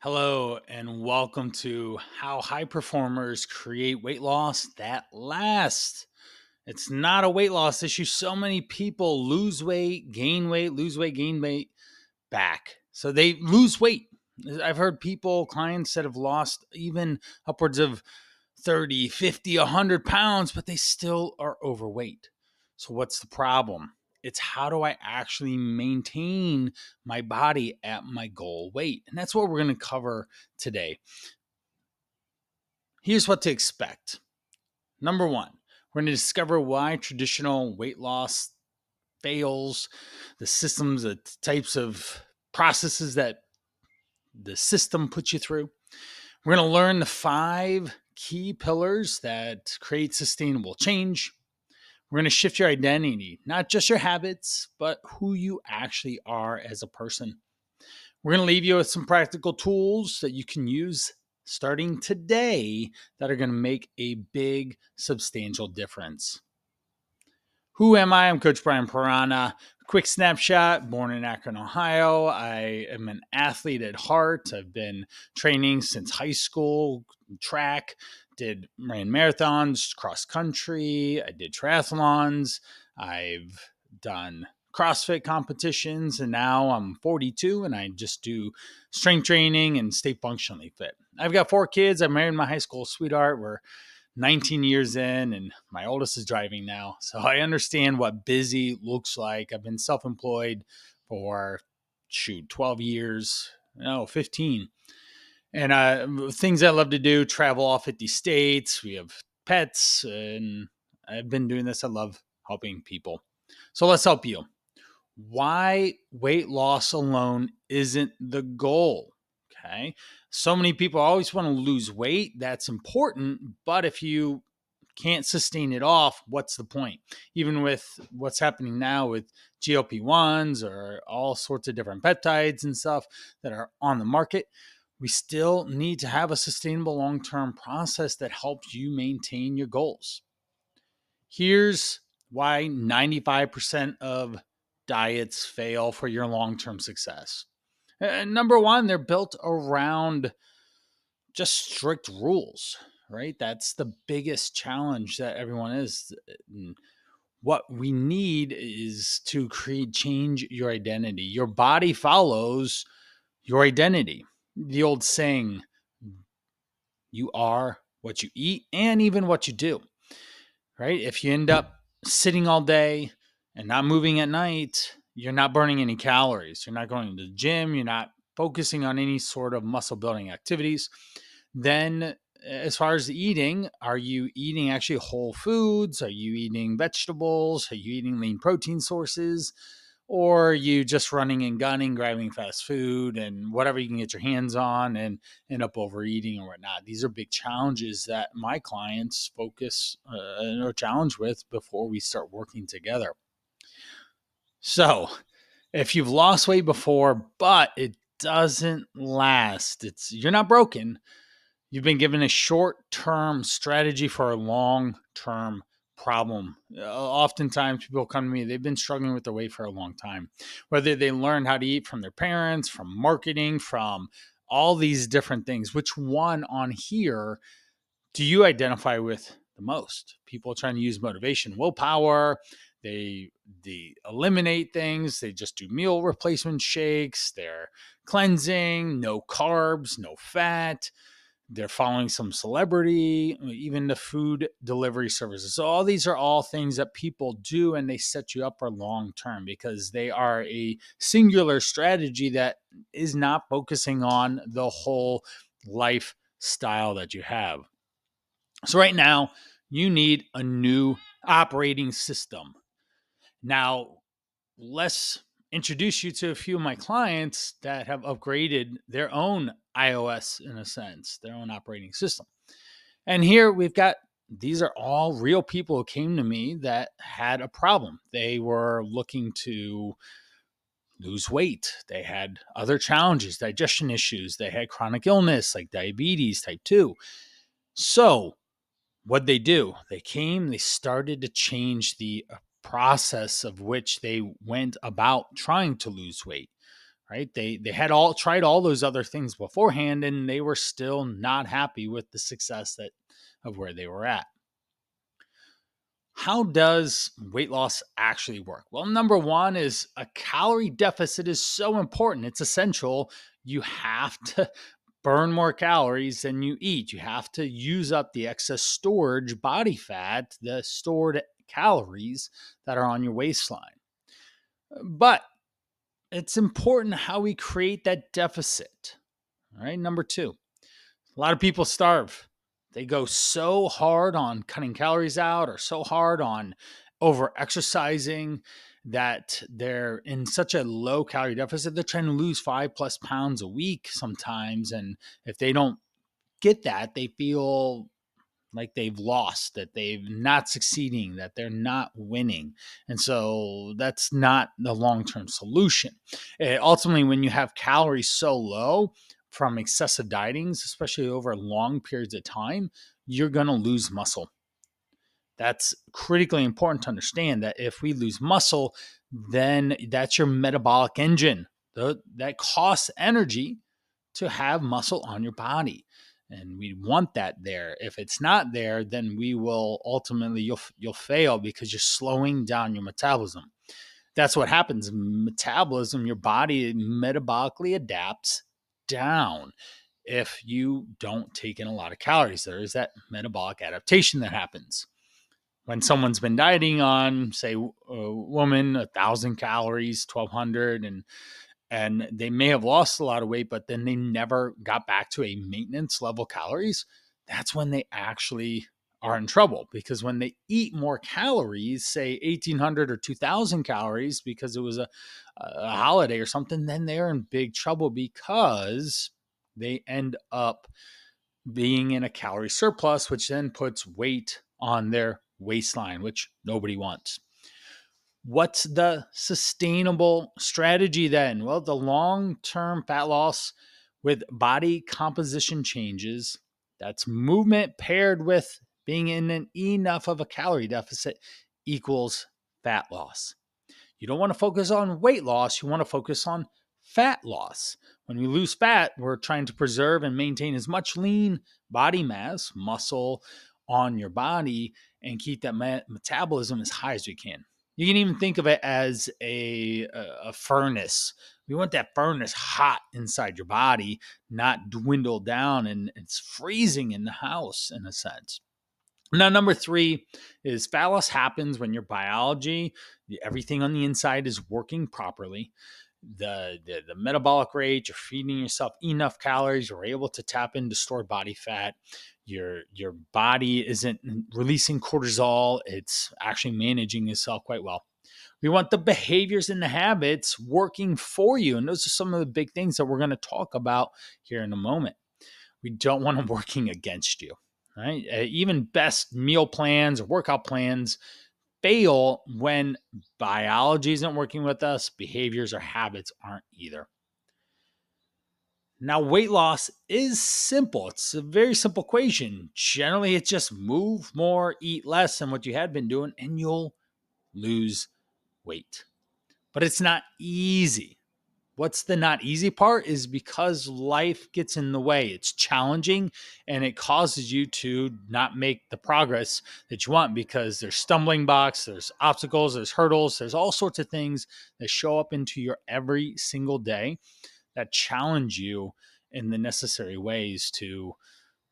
Hello, and welcome to How High Performers Create Weight Loss That Lasts. It's not a weight loss issue. So many people lose weight, gain weight, lose weight, gain weight back. So they lose weight. I've heard clients that have lost even upwards of 30, 50, 100 pounds, but they still are overweight. So what's the problem? It's how do I actually maintain my body at my goal weight? And that's what we're going to cover today. Here's what to expect. Number one, we're going to discover why traditional weight loss fails, the systems, the types of processes that the system puts you through. We're going to learn the 5 key pillars that create sustainable change. We're going to shift your identity, not just your habits, but who you actually are as a person. We're going to leave you with some practical tools that you can use starting today that are going to make a big, substantial difference. Who am I? I'm Coach Brian Parana. Quick snapshot, born in Akron, Ohio. I am an athlete at heart. I've been training since high school, track, ran marathons, cross country. I did triathlons. I've done CrossFit competitions, and now I'm 42 and I just do strength training and stay functionally fit. I've got 4 kids. I married my high school sweetheart. We're 19 years in, and my oldest is driving now. So I understand what busy looks like. I've been self employed for 12 years, no, 15. And things I love to do, travel all 50 states. We have pets, and I've been doing this. I love helping people. So let's help you. Why weight loss alone isn't the goal. Okay. So many people always want to lose weight. That's important. But if you can't sustain it off, what's the point? Even with what's happening now with GLP-1s or all sorts of different peptides and stuff that are on the market, we still need to have a sustainable long-term process that helps you maintain your goals. Here's why 95% of diets fail for your long-term success. Number one, they're built around just strict rules, right? That's the biggest challenge that everyone is. What we need is to change your identity. Your body follows your identity. The old saying, you are what you eat and even what you do, right? If you end up sitting all day and not moving at night, you're not burning any calories. You're not going to the gym. You're not focusing on any sort of muscle building activities. Then, as far as eating, are you eating actually whole foods? Are you eating vegetables? Are you eating lean protein sources? Or are you just running and gunning, grabbing fast food and whatever you can get your hands on and end up overeating or whatnot? These are big challenges that my clients focus or challenge with before we start working together. So, if you've lost weight before, but it doesn't last, you're not broken. You've been given a short-term strategy for a long-term problem. Oftentimes, people come to me, they've been struggling with their weight for a long time. Whether they learned how to eat from their parents, from marketing, from all these different things, which one on here do you identify with the most? People trying to use motivation, willpower. They eliminate things. They just do meal replacement shakes. They're cleansing, no carbs, no fat. They're following some celebrity, even the food delivery services. So all these are all things that people do, and they set you up for long term because they are a singular strategy that is not focusing on the whole lifestyle that you have. So right now, you need a new operating system. Now, let's introduce you to a few of my clients that have upgraded their own iOS, in a sense, their own operating system. And here we've got, these are all real people who came to me that had a problem. They were looking to lose weight. They had other challenges, digestion issues. They had chronic illness like diabetes type 2. So what they do, they started to change the process of which they went about trying to lose weight, right? They had all tried all those other things beforehand, and they were still not happy with the success that of where they were at. How does weight loss actually work? Well, number one is a calorie deficit is so important. It's essential. You have to burn more calories than you eat. You have to use up the excess storage body fat, the stored calories that are on your waistline. But it's important how we create that deficit. All right. Number two, a lot of people starve. They go so hard on cutting calories out or so hard on over exercising that they're in such a low calorie deficit. They're trying to lose 5+ pounds a week sometimes. And if they don't get that, they feel like they've lost, that they're not succeeding, that they're not winning. And so that's not the long term solution. Ultimately, when you have calories so low from excessive dietings, especially over long periods of time, you're going to lose muscle. That's critically important to understand that if we lose muscle, then that's your metabolic engine. That costs energy to have muscle on your body. And we want that there. If it's not there, then we will ultimately you'll fail because you're slowing down your metabolism. That's what happens. Metabolism, your body metabolically adapts down if you don't take in a lot of calories. There is that metabolic adaptation that happens when someone's been dieting on, say, a woman, 1,000 calories, 1,200, and they may have lost a lot of weight, but then they never got back to a maintenance level calories. That's when they actually are in trouble, because when they eat more calories, say 1,800 or 2,000 calories, because it was a holiday or something, then they're in big trouble because they end up being in a calorie surplus, which then puts weight on their waistline, which nobody wants. What's the sustainable strategy then? Well, the long term fat loss with body composition changes, that's movement paired with being in an enough of a calorie deficit, equals fat loss. You don't want to focus on weight loss, you want to focus on fat loss. When we lose fat, we're trying to preserve and maintain as much lean body mass, muscle on your body, and keep that metabolism as high as we can. You can even think of it as a furnace. We want that furnace hot inside your body, not dwindle down and it's freezing in the house in a sense. Now, number three is fat loss happens when your biology, everything on the inside is working properly. The metabolic rate, you're feeding yourself enough calories, you're able to tap into stored body fat. Your body isn't releasing cortisol, it's actually managing itself quite well. We want the behaviors and the habits working for you. And those are some of the big things that we're going to talk about here in a moment. We don't want them working against you, right? Even best meal plans or workout plans fail when biology isn't working with us, behaviors or habits aren't either. Now, weight loss is simple. It's a very simple equation. Generally, it's just move more, eat less than what you had been doing, and you'll lose weight. But it's not easy. What's the not easy part is because life gets in the way. It's challenging and it causes you to not make the progress that you want because there's stumbling blocks, there's obstacles, there's hurdles, there's all sorts of things that show up into your every single day that challenge you in the necessary ways to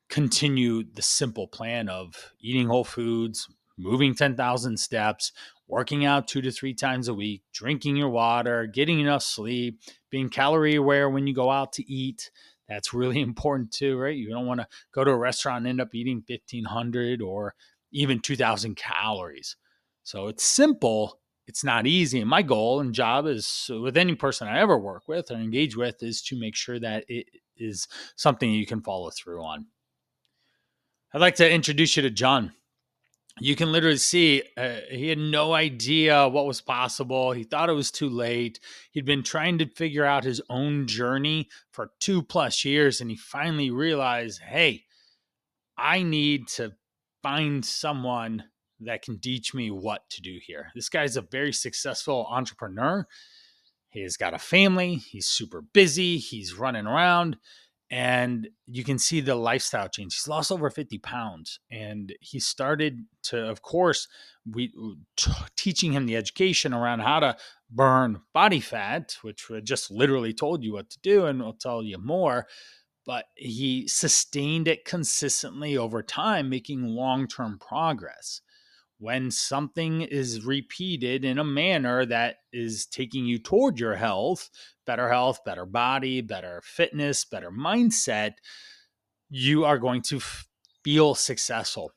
continue the simple plan of eating whole foods, moving 10,000 steps, working out 2 to 3 times a week, drinking your water, getting enough sleep, being calorie aware when you go out to eat. That's really important too, right? You don't want to go to a restaurant and end up eating 1,500 or even 2,000 calories. So it's simple. It's not easy. And my goal and job is with any person I ever work with or engage with is to make sure that it is something you can follow through on. I'd like to introduce you to John. You can literally see he had no idea what was possible. He thought it was too late. He'd been trying to figure out his own journey for 2+ years, and he finally realized, hey, I need to find someone that can teach me what to do here. This guy's a very successful entrepreneur. He's got a family. He's super busy. He's running around. And you can see the lifestyle change. He's lost over 50 pounds. And he started to, of course, teaching him the education around how to burn body fat, which I just literally told you what to do, and I'll tell you more. But he sustained it consistently over time, making long-term progress. When something is repeated in a manner that is taking you toward your health, better body, better fitness, better mindset, you are going to feel successful.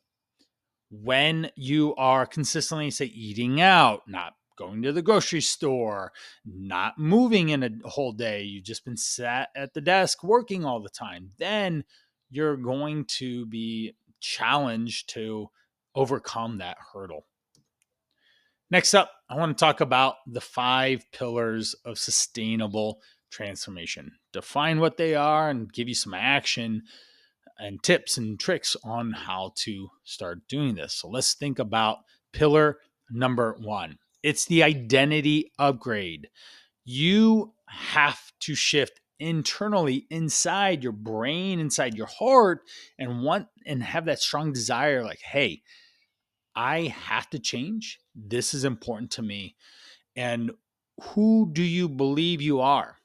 When you are consistently, say, eating out, not going to the grocery store, not moving in a whole day, you've just been sat at the desk working all the time, then you're going to be challenged to overcome that hurdle. Next up, I want to talk about the 5 pillars of sustainable transformation. Define what they are and give you some action and tips and tricks on how to start doing this. So let's think about pillar number 1. It's the identity upgrade. You have to shift internally inside your brain, inside your heart, and have that strong desire like, hey, I have to change. This is important to me. And who do you believe you are?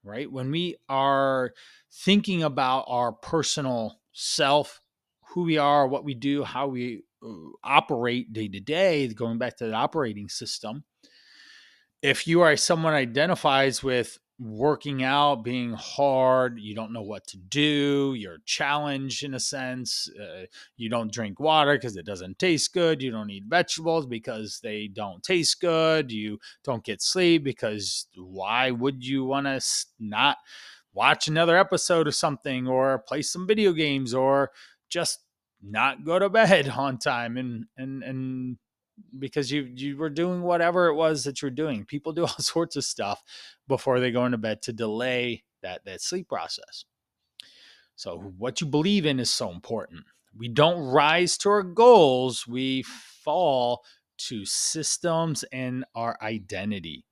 Right? When we are thinking about our personal self, who we are, what we do, how we operate day to day, going back to the operating system, if you are someone identifies with working out being hard, you don't know what to do, you're challenged in a sense, you don't drink water because it doesn't taste good, you don't eat vegetables because they don't taste good, you don't get sleep because why would you want to not watch another episode of something or play some video games or just not go to bed on time and because you were doing whatever it was that you're doing. People do all sorts of stuff before they go into bed to delay that sleep process. So what you believe in is so important. We don't rise to our goals, we fall to systems and our identity.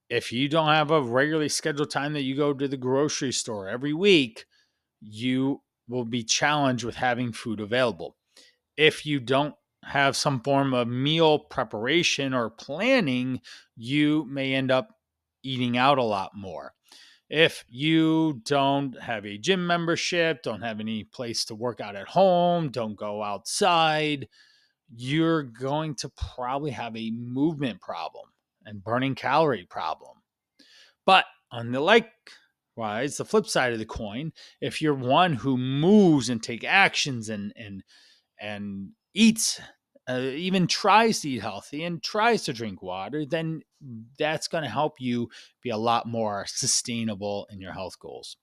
If you don't have a regularly scheduled time that you go to the grocery store every week, you will be challenged with having food available. If you don't have some form of meal preparation or planning, you may end up eating out a lot more. If you don't have a gym membership, don't have any place to work out at home, don't go outside, you're going to probably have a movement problem and burning calorie problem. But on the likewise, the flip side of the coin, if you're one who moves and take actions and eats, even tries to eat healthy and tries to drink water, then that's going to help you be a lot more sustainable in your health goals.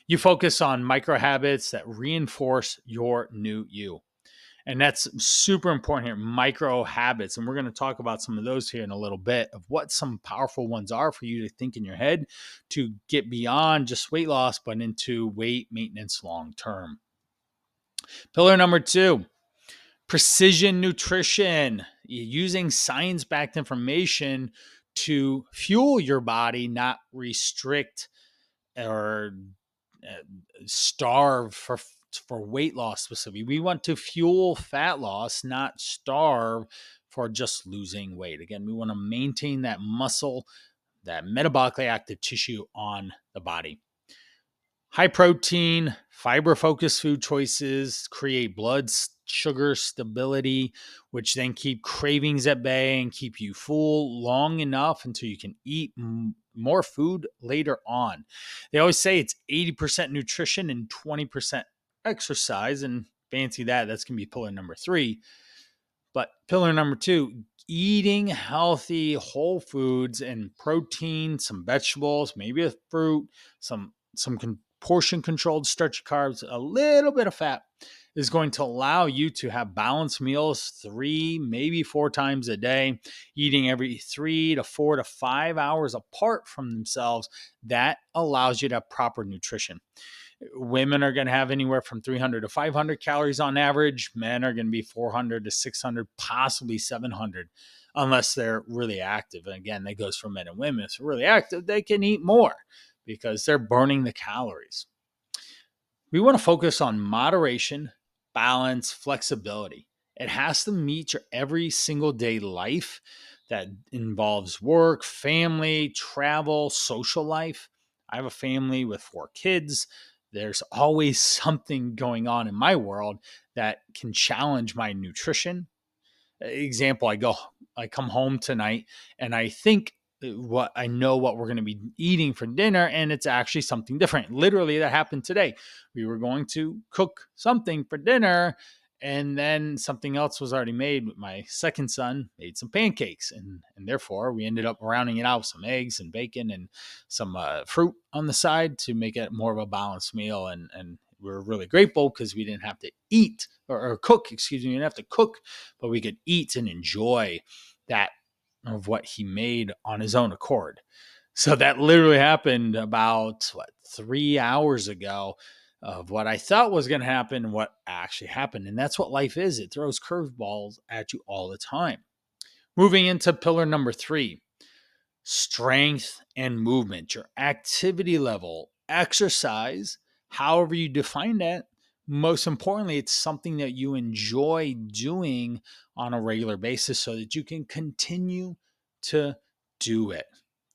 You focus on micro habits that reinforce your new you. And that's super important here, micro habits. And we're going to talk about some of those here in a little bit of what some powerful ones are for you to think in your head to get beyond just weight loss, but into weight maintenance long term. Pillar number 2, precision nutrition, using science-backed information to fuel your body, not restrict or starve for weight loss specifically. We want to fuel fat loss, not starve for just losing weight. Again, we want to maintain that muscle, that metabolically active tissue on the body. High protein, fiber focused food choices create blood sugar stability, which then keep cravings at bay and keep you full long enough until you can eat more food later on. They always say it's 80% nutrition and 20% exercise, and fancy that's going to be pillar number 3. But pillar number 2, eating healthy whole foods and protein, some vegetables, maybe a fruit, some portion controlled starchy carbs, a little bit of fat is going to allow you to have balanced meals 3, maybe 4 times a day, eating every 3 to 4 to 5 hours apart from themselves. That allows you to have proper nutrition. Women are going to have anywhere from 300 to 500 calories on average. Men are going to be 400 to 600, possibly 700, unless they're really active. And again, that goes for men and women. If they're really active, they can eat more because they're burning the calories. We want to focus on moderation, balance, flexibility. It has to meet your every single day life that involves work, family, travel, social life. I have a family with 4 kids. There's always something going on in my world that can challenge my nutrition. Example, I come home tonight and I think what we're going to be eating for dinner, and it's actually something different. Literally, that happened today. We were going to cook something for dinner, and then something else was already made. My second son made some pancakes, and therefore we ended up rounding it out with some eggs and bacon and some fruit on the side to make it more of a balanced meal. And we're really grateful because we didn't have to eat or cook. Excuse me, we didn't have to cook, but we could eat and enjoy that of what he made on his own accord. So that literally happened about 3 hours ago of what I thought was going to happen and what actually happened. And that's what life is. It throws curveballs at you all the time. Moving into pillar number 3, strength and movement, your activity level, exercise, however you define that. Most importantly, it's something that you enjoy doing on a regular basis so that you can continue to do it.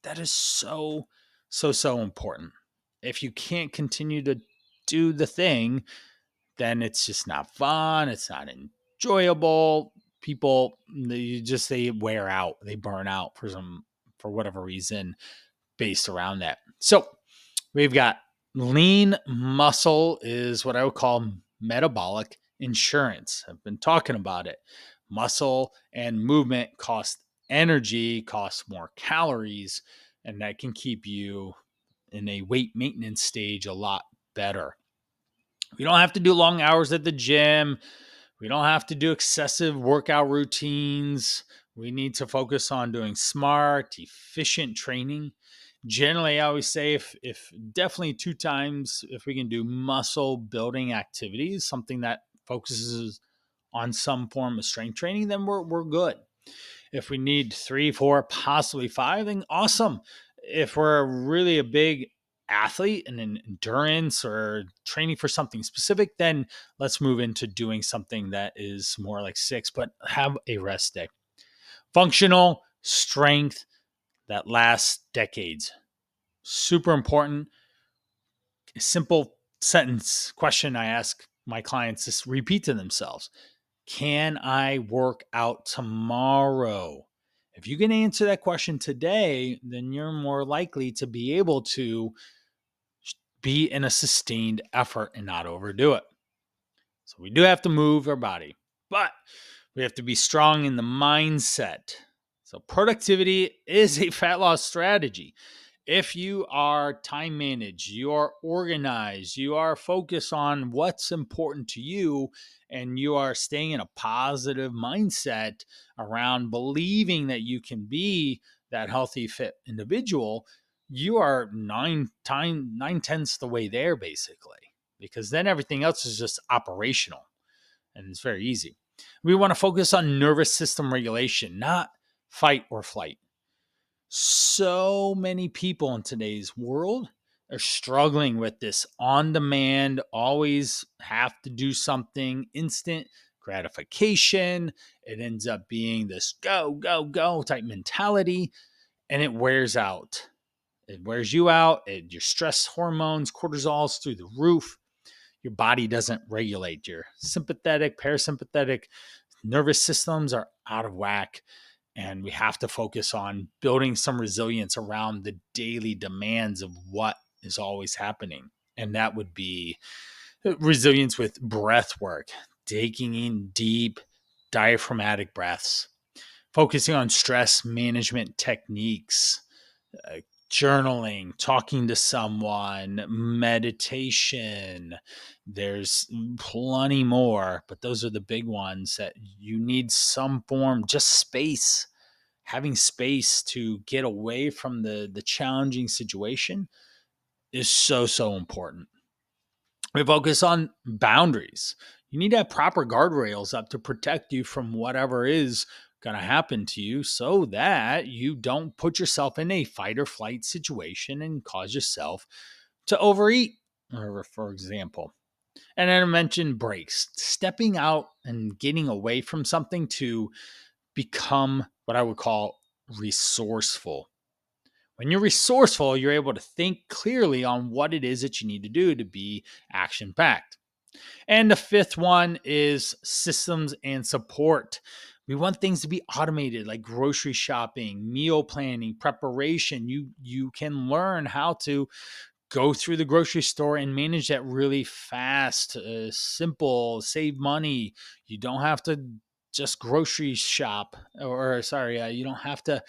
That is so, so, so important. If you can't continue to do the thing, then it's just not fun. It's not enjoyable. People, they wear out, they burn out for whatever reason based around that. So we've got lean muscle is what I would call metabolic insurance. I've been talking about it. Muscle and movement cost energy, cost more calories, and that can keep you in a weight maintenance stage a lot better. We don't have to do long hours at the gym. We don't have to do excessive workout routines. We need to focus on doing smart, efficient training. Generally, I always say if definitely 2 times, if we can do muscle building activities, something that focuses on some form of strength training, then we're good. If we need 3, 4, possibly 5, then awesome. If we're really a big athlete and an endurance or training for something specific, then let's move into doing something that is more like 6, but have a rest day. Functional strength that lasts decades. Super important. A simple sentence question I ask my clients is repeat to themselves. Can I work out tomorrow? If you can answer that question today, then you're more likely to be able to be in a sustained effort and not overdo it. So we do have to move our body, but we have to be strong in the mindset. So productivity is a fat loss strategy. If you are time managed, you are organized, you are focused on what's important to you, and you are staying in a positive mindset around believing that you can be that healthy, fit individual, you are nine tenths the way there, basically, because then everything else is just operational and it's very easy. We want to focus on nervous system regulation, not fight or flight. So many people in today's world are struggling with this on demand, always have to do something, instant gratification. It ends up being this go, go, go type mentality, and it wears out. It wears you out. Your stress hormones, cortisol's through the roof. Your body doesn't regulate. Your sympathetic, parasympathetic nervous systems are out of whack. And we have to focus on building some resilience around the daily demands of what is always happening. And that would be resilience with breath work, taking in deep diaphragmatic breaths, focusing on stress management techniques, uh, journaling, talking to someone, meditation. There's plenty more, but those are the big ones that you need some form, just space. Having space to get away from the challenging situation is so, so important. We focus on boundaries. You need to have proper guardrails up to protect you from whatever is going to happen to you so that you don't put yourself in a fight or flight situation and cause yourself to overeat, or for example. And then I mentioned breaks, stepping out and getting away from something to become what I would call resourceful. When you're resourceful, you're able to think clearly on what it is that you need to do to be action packed. And the fifth one is systems and support. We want things to be automated, like grocery shopping, meal planning, preparation. You can learn how to go through the grocery store and manage that really fast, simple, save money. You don't have to just grocery shop, or sorry, you don't have to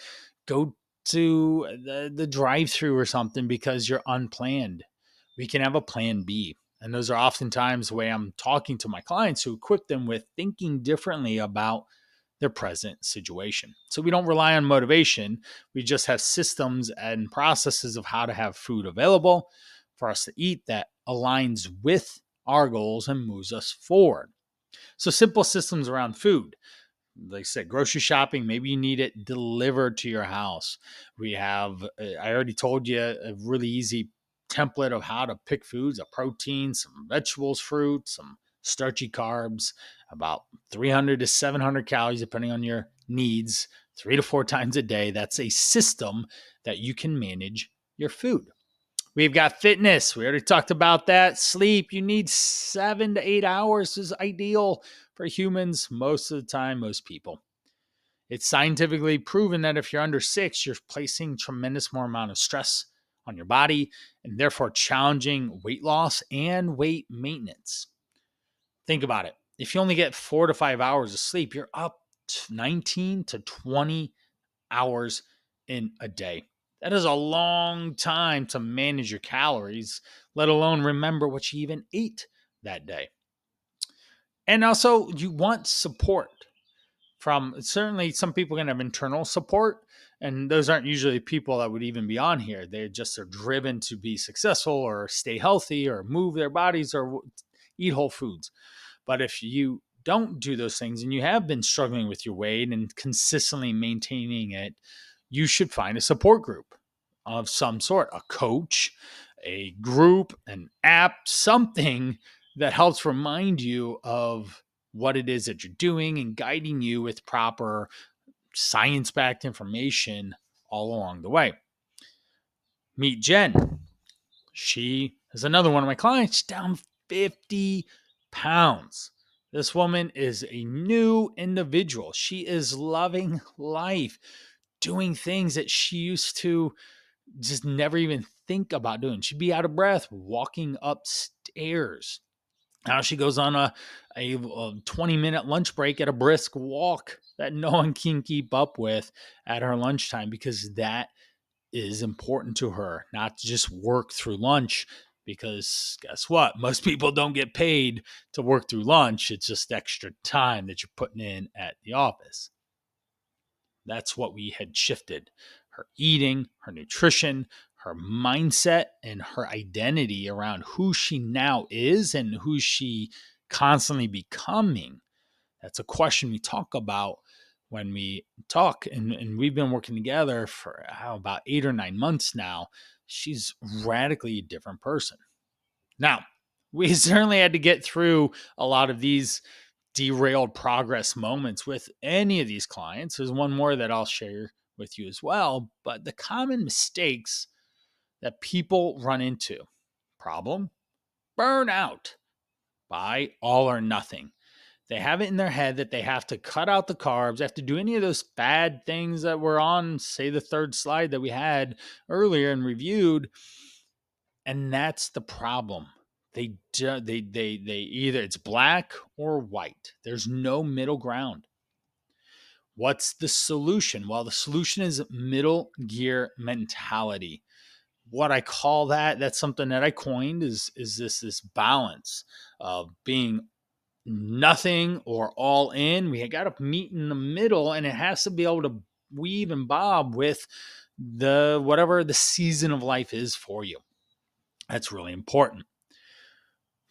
go to the drive-through or something because you're unplanned. We can have a plan B. And those are oftentimes the way I'm talking to my clients, who equip them with thinking differently about their present situation. So we don't rely on motivation. We just have systems and processes of how to have food available for us to eat that aligns with our goals and moves us forward. So simple systems around food. Like I said, grocery shopping, maybe you need it delivered to your house. We have, I already told you, a really easy template of how to pick foods: a protein, some vegetables, fruit, some starchy carbs, about 300 to 700 calories, depending on your needs, 3 to 4 times a day. That's a system that you can manage your food. We've got fitness. We already talked about that. Sleep. You need 7 to 8 hours is ideal for humans most of the time, most people. It's scientifically proven that if you're under 6, you're placing tremendous more amount of stress on your body and therefore challenging weight loss and weight maintenance. Think about it. If you only get 4 to 5 hours of sleep, you're up 19 to 20 hours in a day. That is a long time to manage your calories, let alone remember what you even ate that day. And also, you want support from, certainly some people can have internal support, and those aren't usually people that would even be on here. They just are driven to be successful or stay healthy or move their bodies or eat whole foods. But if you don't do those things and you have been struggling with your weight and consistently maintaining it, you should find a support group of some sort, a coach, a group, an app, something that helps remind you of what it is that you're doing and guiding you with proper science backed information all along the way. Meet Jen. She is another one of my clients. She's down 50 pounds. This woman is a new individual. She is loving life, doing things that she used to just never even think about doing. She'd be out of breath walking upstairs. Now she goes on a 20-minute lunch break at a brisk walk that no one can keep up with at her lunchtime, because that is important to her, not to just work through lunch. Because guess what? Most people don't get paid to work through lunch. It's just extra time that you're putting in at the office. That's what we had shifted: her eating, her nutrition, her mindset, and her identity around who she now is and who she constantly becoming. That's a question we talk about when we talk. And we've been working together for about 8 or 9 months now. She's radically a different person. Now, we certainly had to get through a lot of these derailed progress moments with any of these clients. There's one more that I'll share with you as well. But the common mistakes that people run into: problem, burnout by all or nothing. They have it in their head that they have to cut out the carbs, have to do any of those bad things that were on, say, the third slide that we had earlier and reviewed. And that's the problem. They either, it's black or white. There's no middle ground. What's the solution? Well, the solution is middle gear mentality. What I call that, that's something that I coined, is this balance of being nothing or all in. We got to meet in the middle, and it has to be able to weave and bob with the whatever the season of life is for you. That's really important.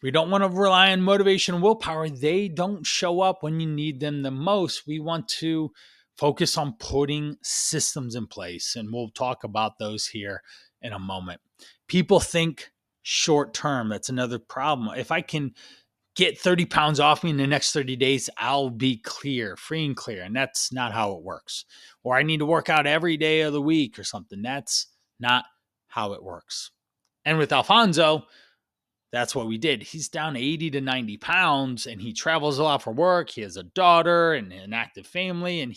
We don't want to rely on motivation and willpower. They don't show up when you need them the most. We want to focus on putting systems in place. And we'll talk about those here in a moment. People think short term. That's another problem. If I can get 30 pounds off me in the next 30 days, I'll be clear, free and clear. And that's not how it works. Or I need to work out every day of the week or something. That's not how it works. And with Alfonso, that's what we did. He's down 80 to 90 pounds and he travels a lot for work. He has a daughter and an active family. And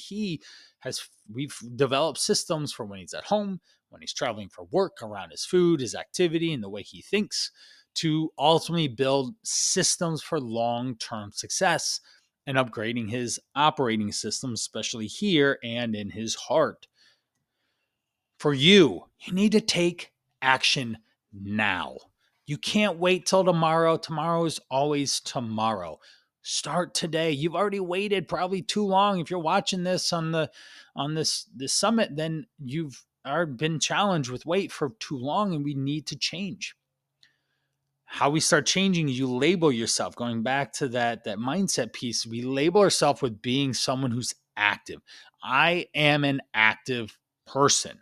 we've developed systems for when he's at home, when he's traveling for work, around his food, his activity, and the way he thinks to ultimately build systems for long-term success and upgrading his operating system, especially here and in his heart. For you, you need to take action now. You can't wait till tomorrow. Tomorrow is always tomorrow. Start today. You've already waited probably too long. If you're watching this on this summit, then you've been challenged with weight for too long, and we need to change. How we start changing is you label yourself. Going back to that mindset piece, we label ourselves with being someone who's active. I am an active person.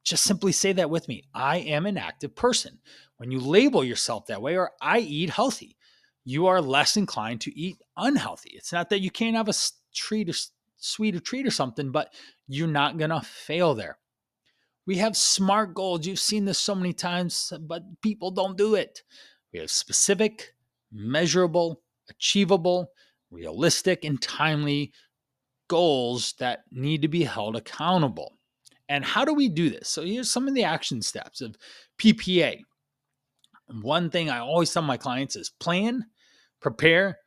Just simply say that with me. I am an active person. When you label yourself that way, or I eat healthy, you are less inclined to eat unhealthy. It's not that you can't have a treat or sweet treat or something, but you're not going to fail there. We have SMART goals. You've seen this so many times, but people don't do it. We have specific, measurable, achievable, realistic, and timely goals that need to be held accountable. And how do we do this? So here's some of the action steps of PPA. One thing I always tell my clients is plan, prepare,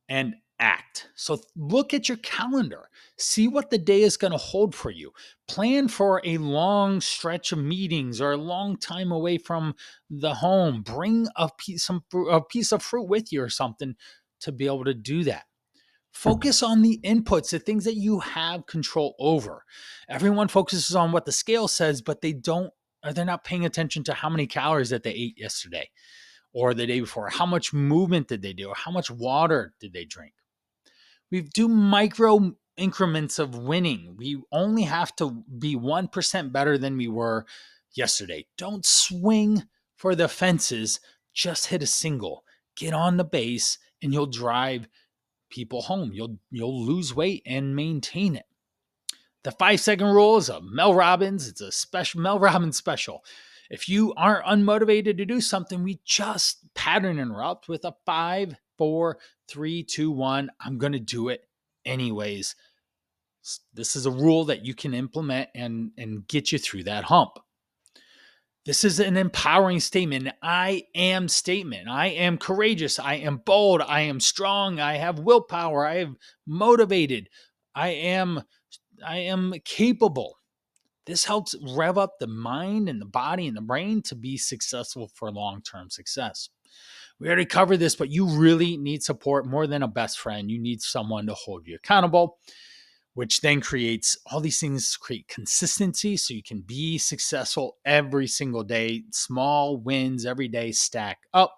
and act. So look at your calendar. See what the day is going to hold for you. Plan for a long stretch of meetings or a long time away from the home. Bring a piece of fruit with you or something to be able to do that. Focus on the inputs, the things that you have control over. Everyone focuses on what the scale says, but they're not paying attention to how many calories that they ate yesterday or the day before. How much movement did they do? Or how much water did they drink? We do micro increments of winning. We only have to be 1% better than we were yesterday. Don't swing for the fences. Just hit a single. Get on the base and you'll drive people home. You'll lose weight and maintain it. The 5-second rule is a Mel Robbins. It's a special Mel Robbins special. If you aren't unmotivated to do something, we just pattern interrupt with a 5, 4, 3, 2, 1. I'm going to do it anyways. This is a rule that you can implement and get you through that hump. This is an empowering statement. I am statement. I am courageous. I am bold. I am strong. I have willpower. I am motivated. I am capable. This helps rev up the mind and the body and the brain to be successful for long-term success. We already covered this, but you really need support more than a best friend. You need someone to hold you accountable, which then creates all these things, create consistency so you can be successful every single day. Small wins every day stack up.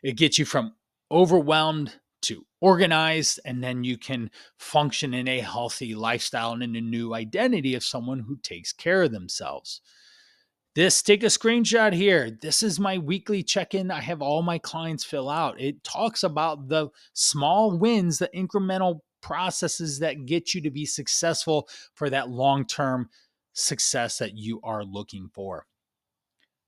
It gets you from overwhelmed to organized, and then you can function in a healthy lifestyle and in a new identity of someone who takes care of themselves. Take a screenshot here. This is my weekly check-in. I have all my clients fill out. It talks about the small wins, the incremental processes that get you to be successful for that long-term success that you are looking for.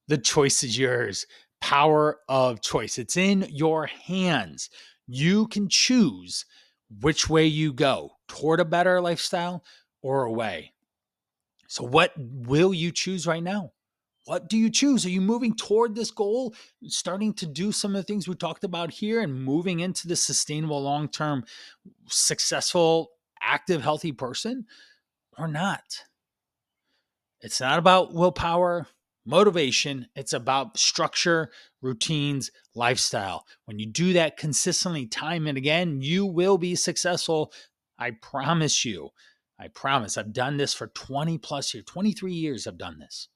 The choice is yours. Power of choice. It's in your hands. You can choose which way you go, toward a better lifestyle or away. So what will you choose right now? What do you choose? Are you moving toward this goal, starting to do some of the things we talked about here and moving into the sustainable, long-term, successful, active, healthy person or not? It's not about willpower, motivation. It's about structure, routines, lifestyle. When you do that consistently, time and again, you will be successful. I promise you. I promise. I've done this for 20 plus years, 23 years I've done this.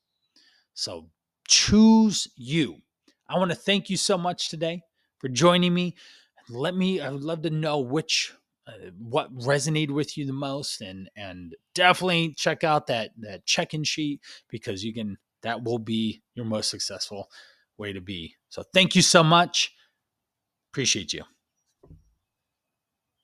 So choose you. I want to thank you so much today for joining me. I would love to know what resonated with you the most, and definitely check out that check-in sheet, because that will be your most successful way to be. So thank you so much. Appreciate you.